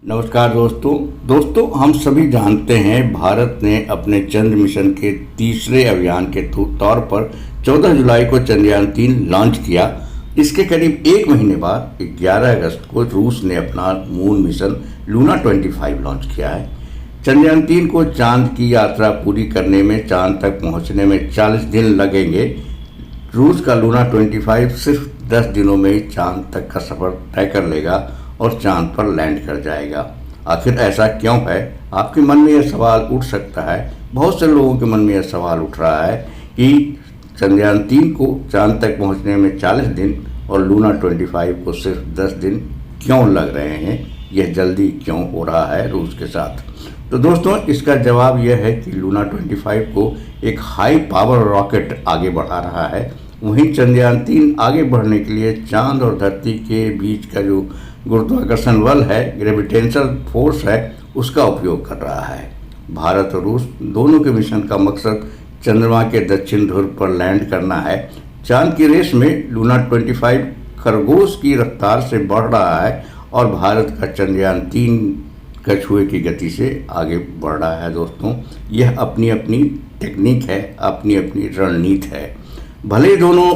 नमस्कार दोस्तों हम सभी जानते हैं भारत ने अपने चंद्र मिशन के तीसरे अभियान के तौर पर 14 जुलाई को चंद्रयान-3 लॉन्च किया। इसके करीब एक महीने बाद 11 अगस्त को रूस ने अपना मून मिशन लूना 25 लॉन्च किया है। चंद्रयान-3 को चांद की यात्रा पूरी करने में, चांद तक पहुंचने में 40 दिन लगेंगे। रूस का लूना 25 सिर्फ 10 दिनों में ही चांद तक का सफ़र तय कर लेगा और चांद पर लैंड कर जाएगा। आखिर ऐसा क्यों है? आपके मन में यह सवाल उठ सकता है। बहुत से लोगों के मन में यह सवाल उठ रहा है कि चंद्रयान-3 को चांद तक पहुंचने में 40 दिन और लूना 25 को सिर्फ 10 दिन क्यों लग रहे हैं? यह जल्दी क्यों हो रहा है रूस के साथ? तो दोस्तों, इसका जवाब यह है कि लूना 25 को एक हाई पावर रॉकेट आगे बढ़ा रहा है। वहीं चंद्रयान-3 आगे बढ़ने के लिए चांद और धरती के बीच का जो गुरुत्वाकर्षण बल है, ग्रेविटेशनल फोर्स है, उसका उपयोग कर रहा है। भारत और रूस दोनों के मिशन का मकसद चंद्रमा के दक्षिण ध्रुव पर लैंड करना है। चांद की रेस में लूना 25 खरगोश की रफ्तार से बढ़ रहा है और भारत का चंद्रयान-3 कछुए की गति से आगे बढ़ रहा है। दोस्तों, यह अपनी अपनी टेक्निक है, अपनी अपनी रणनीति है। भले दोनों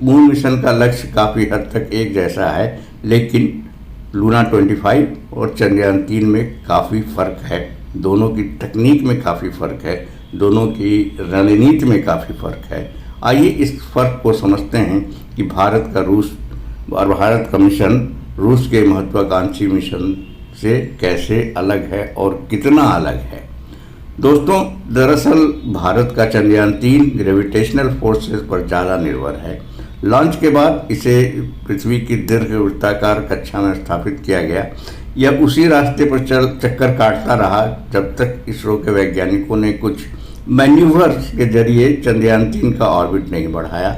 मून मिशन का लक्ष्य काफ़ी हद तक एक जैसा है, लेकिन लूना 25 और चंद्रयान-3 में काफ़ी फ़र्क है। दोनों की तकनीक में काफ़ी फ़र्क है, दोनों की रणनीति में काफ़ी फ़र्क है। आइए इस फ़र्क को समझते हैं कि भारत का मिशन रूस के महत्वाकांक्षी मिशन से कैसे अलग है और कितना अलग है। दोस्तों, दरअसल भारत का चंद्रयान-3 ग्रेविटेशनल फोर्सेस पर ज़्यादा निर्भर है। लॉन्च के बाद इसे पृथ्वी की दीर्घ वृत्ताकार कक्षा में स्थापित किया गया। यह उसी रास्ते पर चक्कर काटता रहा जब तक इसरो के वैज्ञानिकों ने कुछ मैन्यूवर्स के जरिए चंद्रयान-3 का ऑर्बिट नहीं बढ़ाया।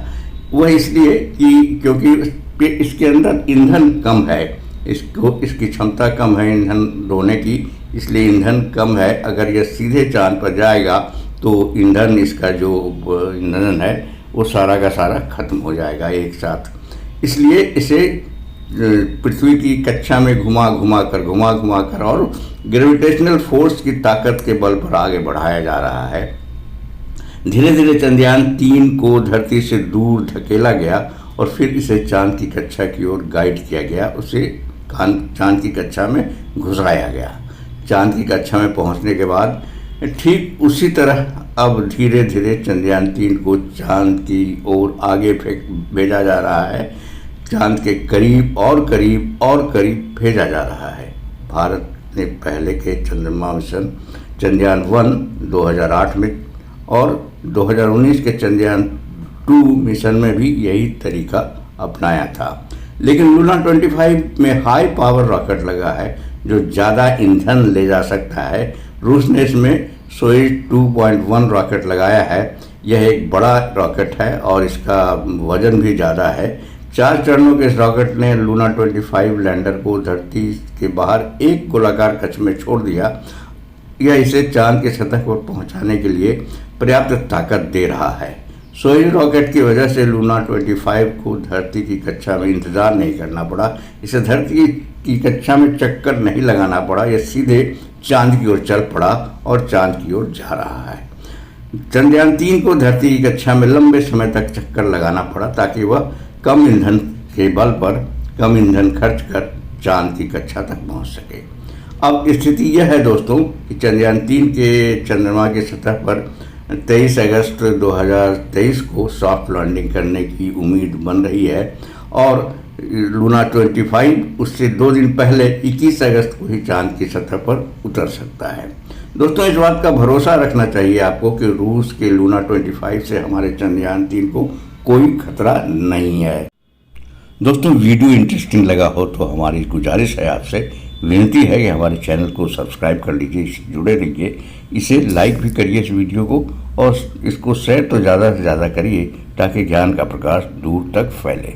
वह इसलिए कि क्योंकि इसके अंदर ईंधन कम है, इसकी क्षमता कम है ईंधन ढोने की, इसलिए ईंधन कम है। अगर यह सीधे चांद पर जाएगा तो ईंधन, इसका जो ईंधन है वो सारा का सारा खत्म हो जाएगा एक साथ। इसलिए इसे पृथ्वी की कक्षा में घुमा घुमा कर और ग्रेविटेशनल फोर्स की ताकत के बल पर आगे बढ़ाया जा रहा है। धीरे धीरे चंद्रयान-3 को धरती से दूर धकेला गया और फिर इसे चांद की कक्षा की ओर गाइड किया गया, उसे चांद की कक्षा में घुसाया गया। चांद की कक्षा में पहुंचने के बाद ठीक उसी तरह अब धीरे धीरे चंद्रयान-3 को चांद की ओर आगे भेजा जा रहा है। चांद के करीब और करीब भेजा जा रहा है। भारत ने पहले के चंद्रमा मिशन चंद्रयान-1 2008 में और 2019 के चंद्रयान-2 मिशन में भी यही तरीका अपनाया था। लेकिन लूना 25 में हाई पावर रॉकेट लगा है जो ज़्यादा ईंधन ले जा सकता है। रूस ने इसमें सोयुज़ 2.1 रॉकेट लगाया है। यह एक बड़ा रॉकेट है और इसका वजन भी ज़्यादा है। 4 चरणों के इस रॉकेट ने लूना 25 लैंडर को धरती के बाहर एक गोलाकार कक्ष में छोड़ दिया। यह इसे चांद की सतह पर पहुंचाने के लिए पर्याप्त ताकत दे रहा है। सोयुज़ रॉकेट की वजह से लूना 25 को धरती की कक्षा में इंतज़ार नहीं करना पड़ा। इसे धरती की कक्षा में चक्कर नहीं लगाना पड़ा। यह सीधे चांद की ओर चल पड़ा और चांद की ओर जा रहा है। चंद्रयान-3 को धरती की कक्षा में लंबे समय तक चक्कर लगाना पड़ा ताकि वह कम ईंधन के बल पर कम ईंधन खर्च कर चांद की कक्षा तक पहुंच सके। अब स्थिति यह है दोस्तों कि चंद्रयान-3 के चंद्रमा की सतह पर 23 अगस्त 2023 को सॉफ्ट लैंडिंग करने की उम्मीद बन रही है और लूना 25 उससे 2 दिन पहले 21 अगस्त को ही चांद की सतह पर उतर सकता है। दोस्तों, इस बात का भरोसा रखना चाहिए आपको कि रूस के लूना 25 से हमारे चंद्रयान-3 को कोई खतरा नहीं है। दोस्तों, वीडियो इंटरेस्टिंग लगा हो तो हमारी गुजारिश है, आपसे विनती है कि हमारे चैनल को सब्सक्राइब कर लीजिए, इससे जुड़े रहिए। इसे लाइक भी करिए इस वीडियो को और इसको शेयर तो ज़्यादा से ज़्यादा करिए ताकि ज्ञान का प्रकाश दूर तक फैले।